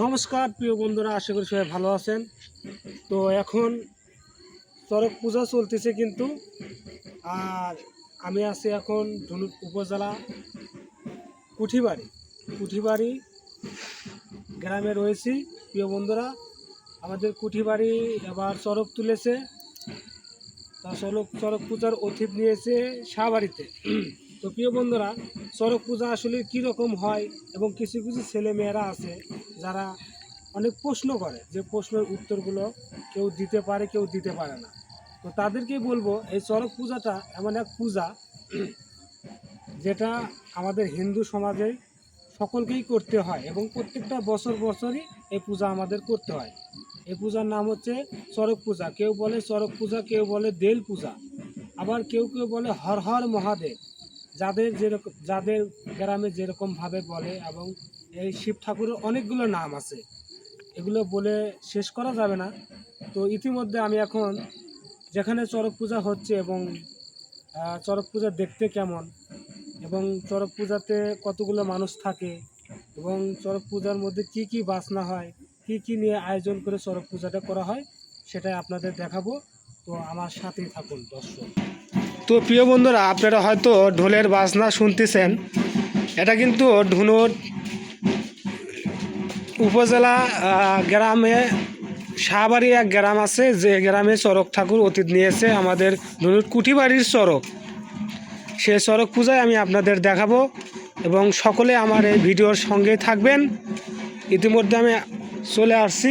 নমস্কার প্রিয় বন্ধুরা, আশা করি সবাই ভালো আছেন। তো এখন চড়ক পূজা চলতেছে কিন্তু, আর আমি আছি এখন ধনুক উপজেলা কুঠিবাড়ি কুঠিবাড়ি গ্রামে রয়েছি। প্রিয় বন্ধুরা, আমাদের কুঠিবাড়ি এবার চড়ক তুলেছে। তা চড়ক পূজার অতিথি নিয়েছে শাহবাড়িতে। তো প্রিয় বন্ধুরা, চড়ক পূজা আসলে কীরকম হয় এবং কিছু কিছু ছেলে মেয়েরা আছে যারা অনেক প্রশ্ন করে, যে প্রশ্নের উত্তরগুলো কেউ দিতে পারে কেউ দিতে পারে না। তো তাদেরকেই বলবো, এই চড়ক পূজাটা এমন এক পূজা যেটা আমাদের হিন্দু সমাজে সকলকেই করতে হয় এবং প্রত্যেকটা বছরই এই পূজা আমাদের করতে হয়। এই পূজার নাম হচ্ছে চড়ক পূজা। কেউ বলে চড়ক পূজা, কেউ বলে দেল পূজা, আবার কেউ কেউ বলে হর হর মহাদেব। যাদের গ্রামে যেরকমভাবে বলে, এবং এই শিব ঠাকুরের অনেকগুলো নাম আছে, এগুলো বলে শেষ করা যাবে না। তো ইতিমধ্যে আমি এখন যেখানে চড়ক পূজা হচ্ছে এবং চড়ক পূজা দেখতে কেমন, এবং চড়ক পূজাতে কতগুলো মানুষ থাকে, এবং চড়ক পূজার মধ্যে কি কি বাজনা হয়, কি কি নিয়ে আয়োজন করে চড়ক পূজাটা করা হয়, সেটাই আপনাদের দেখাবো। তো আমার সাথেই থাকুন দর্শক। তো প্রিয় বন্ধুরা, আপনারা হয়তো ঢোলের বাজনা শুনতেছেন। এটা কিন্তু ধুনুর উপজেলা গ্রামে শাহবাড়ি এক গ্রাম আছে, যে গ্রামে চড়ক ঠাকুর অতীত নিয়েছে আমাদের ধনুর কুঠিবাড়ির চড়ক। সে চড়ক পূজায় আমি আপনাদের দেখাবো এবং সকলে আমার এই ভিডিওর সঙ্গে থাকবেন। ইতিমধ্যে আমি চলে আসছি